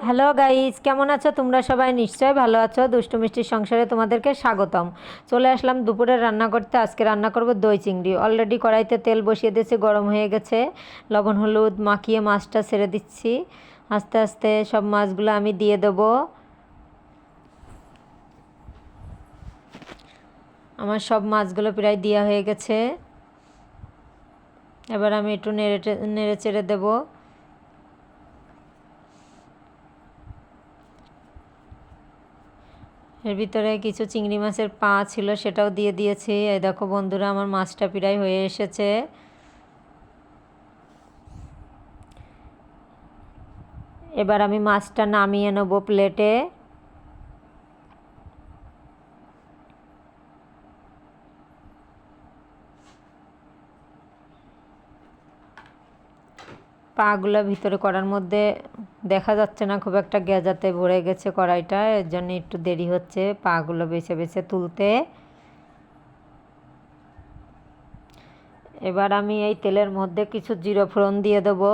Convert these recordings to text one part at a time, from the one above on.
Hello guys, কেমন আছো তোমরা? সবাই নিশ্চয়ই ভালো আছো। দুষ্টু মিষ্টির সংসারে তোমাদেরকে স্বাগতম। চলে আসলাম দুপুরে রান্না করতে। আজকে রান্না করব দই চিংড়ি। অলরেডি কড়াইতে তেল বসিয়ে দিয়েছি, গরম হয়ে গেছে। লবণ হলুদ মাখিয়ে মাছটা ছেড়ে দিচ্ছি। আস্তে আস্তে সব মাছগুলো আমি দিয়ে দেবো। আমার সব মাছগুলো প্রায় দেওয়া হয়ে গেছে। এবার আমি একটু নেড়ে চেড়ে দেবো। এর ভিতরে কিছু চিংড়ি মাছের পা ছিল, সেটাও দিয়ে দিয়েছি। এই দেখো বন্ধুরা, আমার মাছটা প্রায় হয়ে এসেছে। এবার আমি মাছটা নামিয়ে নেব প্লেটে। পাগুলো ভিতরে কড়ার মধ্যে দেখা যাচ্ছে না খুব একটা, গেজাতে ভরে গেছে কড়াইটা, এর জন্য একটু দেরি হচ্ছে পাগুলো বেছে বেছে তুলতে। এবার আমি এই তেলের মধ্যে কিছু জিরা ফোড়ন দিয়ে দেবো।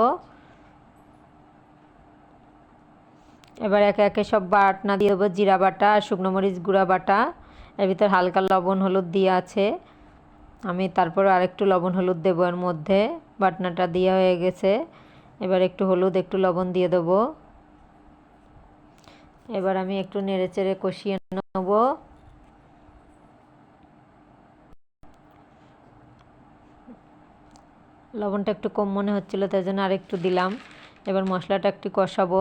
এবার একে একে সব বাটনা দিয়ে দেবো, জিরা বাটা আর শুকনো মরিচ গুঁড়া বাটা। এর ভিতর হালকা লবণ হলুদ দিয়ে আছে, আমি তারপর আরেকটু লবণ হলুদ দেবো এর মধ্যে। বাটনাটা দেওয়া হয়ে গেছে। এবার একটু হলুদ একটু লবণ দিয়ে দেবো। এবার আমি একটু নেড়ে চেড়ে কষিয়ে নেব। লবণটা একটু কম মনে হচ্ছিল, তাই জন্য আরেকটু দিলাম। এবার মশলাটা একটু কষাবো।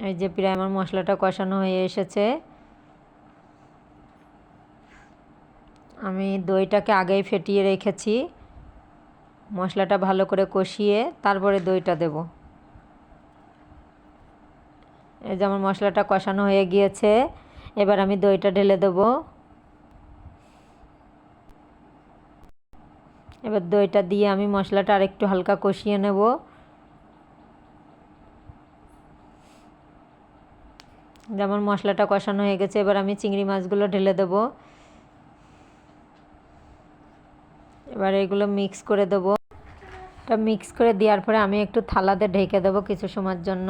এই যে প্রায় আমার মশলাটা কষানো হয়ে এসেছে। আমি দইটাকে আগেই ফেটিয়ে রেখেছি। মশলাটা ভালো করে কষিয়ে তারপরে দইটা দেব। এই যে আমার মশলাটা কষানো হয়ে গিয়েছে। এবার আমি দইটা ঢেলে দেবো। এবার দইটা দিয়ে আমি মশলাটা আরেকটু হালকা কষিয়ে নেব। যেমন মশলাটা কষানো হয়ে গেছে, এবার আমি চিংড়ি মাছগুলো ঢেলে দেব। এবার এগুলো মিক্স করে দেবো। এটা মিক্স করে দেওয়ার পরে আমি একটু থালাতে ঢেকে দেবো কিছু সময়ের জন্য।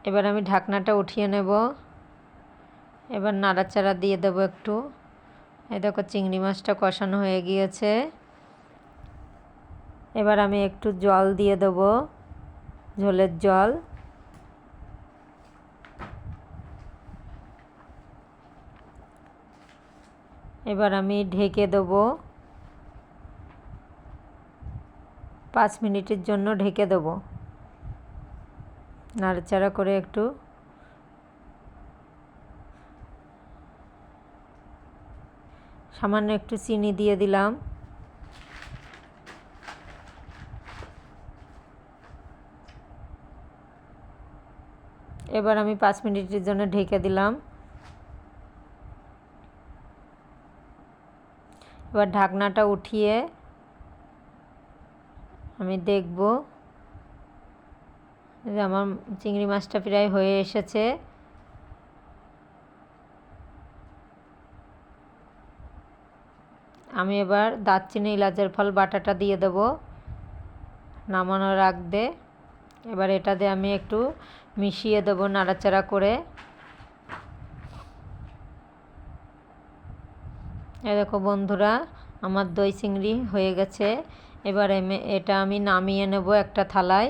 এবার আমি ঢাকনাটা উঠিয়ে নেব। এবার নাড়াচাড়া দিয়ে দেবো একটু। এই দেখো চিংড়ি মাছটা কষানো হয়ে গিয়েছে। এবার আমি একটু জল দিয়ে দেবো, ঝোলের জল। এবার আমি ঢেকে দেবো, 5 মিনিটের জন্য ঢেকে দেবো। নাড়াচাড়া করে একটু সামান্য একটু চিনি দিয়ে দিলাম। এবার আমি 5 মিনিটের জন্য ঢেকে দিলাম। এবার ঢাকনাটা উঠিয়ে আমি দেখব যে আমার চিংড়ি মাছটা প্রায় হয়ে এসেছে। আমি এবার দারচিনি এলাচের ফল বাটাটা দিয়ে দেব নামানোর আগ দিয়ে। এবার এটা দিয়ে আমি একটু মিশিয়ে দেব নাড়াচাড়া করে। এই দেখো বন্ধুরা, আমার দই চিংড়ি হয়ে গেছে। এবার এটা আমি নামিয়ে নেব একটা থালায়।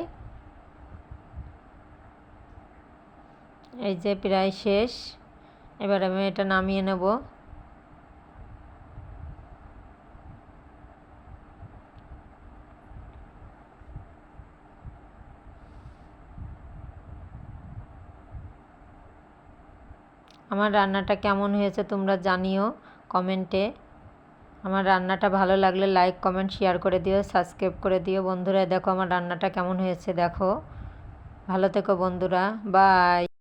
এই যে প্রায় শেষ। এবার আমি এটা নামিয়ে নেব। আমার রান্নাটা কেমন হয়েছে তোমরা জানিও কমেন্টে। আমার রান্নাটা ভালো লাগলে লাইক কমেন্ট শেয়ার করে দিও, সাবস্ক্রাইব করে দিও বন্ধুরা। দেখো আমার রান্নাটা কেমন হয়েছে, দেখো। ভালো থেকো বন্ধুরা, বাই।